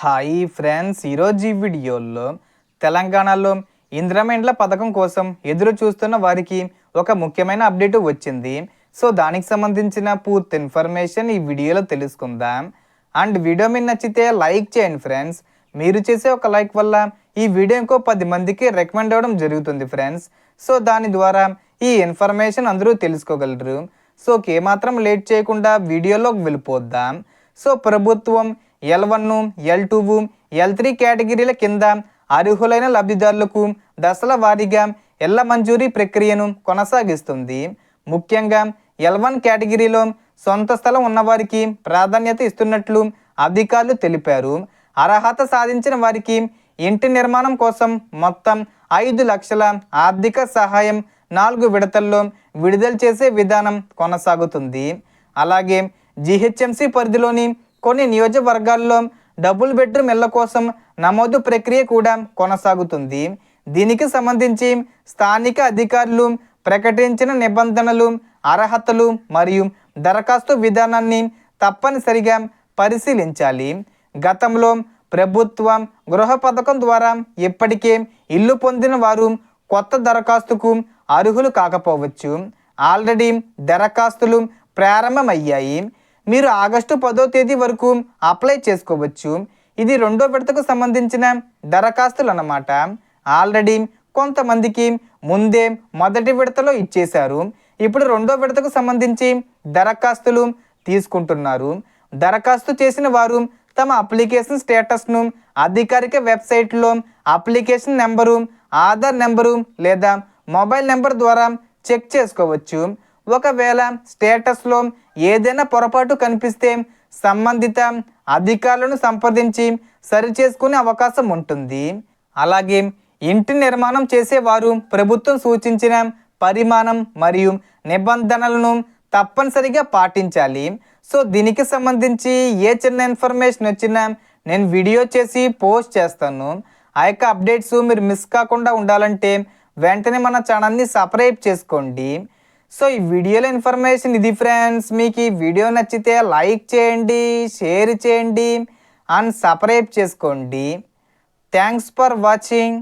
Hi friends, ఈరోజు ఈ వీడియోలో తెలంగాణలో ఇంద్రమిండ్ల పథకం కోసం ఎదురు చూస్తున్న వారికి ఒక ముఖ్యమైన అప్డేట్ వచ్చింది. సో దానికి సంబంధించిన పూర్తి ఇన్ఫర్మేషన్ ఈ వీడియోలో తెలుసుకుందాం. అండ్ వీడియో మీకు నచ్చితే లైక్ చేయండి ఫ్రెండ్స్. మీరు చేసే ఒక లైక్ వల్ల ఈ వీడియో ఇంకో 10 మందికి రికమెండ్ అవ్వడం జరుగుతుంది ఫ్రెండ్స్. సో దాని ద్వారా ఈ ఇన్ఫర్మేషన్ అందరూ తెలుసుకోగలరు. సో ఏమాత్రం లేట్ చేయకుండా వీడియోలోకి వెళ్ళిపోద్దాం. సో ప్రభుత్వం L1, L2, L3 కేటగిరీల కింద అర్హులైన లబ్ధిదారులకు దశల వారీగా ఇళ్ల మంజూరీ ప్రక్రియను కొనసాగిస్తుంది. ముఖ్యంగా L1 కేటగిరీలో సొంత స్థలం ఉన్నవారికి ప్రాధాన్యత ఇస్తున్నట్లు అధికారులు తెలిపారు. అర్హత సాధించిన వారికి ఇంటి నిర్మాణం కోసం మొత్తం 5 లక్షల ఆర్థిక సహాయం 4 విడతల్లో విడుదల చేసే విధానం కొనసాగుతుంది. అలాగే GHMC పరిధిలోని కొన్ని నియోజకవర్గాల్లో డబుల్ బెడ్రూమ్ ఇళ్ల కోసం నమోదు ప్రక్రియ కూడా కొనసాగుతుంది. దీనికి సంబంధించి స్థానిక అధికారులు ప్రకటించిన నిబంధనలు, అర్హతలు మరియు దరఖాస్తు విధానాన్ని తప్పనిసరిగా పరిశీలించాలి. గతంలో ప్రభుత్వ గృహ పథకం ద్వారా ఇప్పటికే ఇల్లు పొందిన వారు కొత్త దరఖాస్తుకు అర్హులు కాకపోవచ్చు. ఆల్రెడీ దరఖాస్తులు ప్రారంభమయ్యాయి. మీరు ఆగస్టు 10వ తేదీ వరకు అప్లై చేసుకోవచ్చు. ఇది 2వ విడతకు సంబంధించిన దరఖాస్తులు అన్నమాట. ఆల్రెడీ కొంతమందికి ముందే మొదటి విడతలో ఇచ్చేశారు. ఇప్పుడు 2వ విడతకు సంబంధించి దరఖాస్తులు తీసుకుంటున్నారు. దరఖాస్తు చేసిన వారు తమ అప్లికేషన్ స్టేటస్ను అధికారిక వెబ్సైట్లో అప్లికేషన్ నెంబరు, ఆధార్ నెంబరు లేదా మొబైల్ నెంబర్ ద్వారా చెక్ చేసుకోవచ్చు. ఒకవేళ స్టేటస్లో ఏదైనా పొరపాటు కనిపిస్తే సంబంధిత అధికారులను సంప్రదించి సరిచేసుకునే అవకాశం ఉంటుంది. అలాగే ఇంటి నిర్మాణం చేసేవారు ప్రభుత్వం సూచించిన పరిమాణం మరియు నిబంధనలను తప్పనిసరిగా పాటించాలి. సో దీనికి సంబంధించి ఏ చిన్న ఇన్ఫర్మేషన్ వచ్చినా నేను వీడియో చేసి పోస్ట్ చేస్తాను. ఆ యొక్క అప్డేట్స్ మీరు మిస్ కాకుండా ఉండాలంటే వెంటనే మన ఛానల్ని సబ్స్క్రైబ్ చేసుకోండి. సో ఈ వీడియోలో ఇన్ఫర్మేషన్ ఇది ఫ్రెండ్స్. మీకు ఈ వీడియో నచ్చితే లైక్ చేయండి, షేర్ చేయండి అండ్ సబ్స్క్రైబ్ చేసుకోండి. Thanks for watching.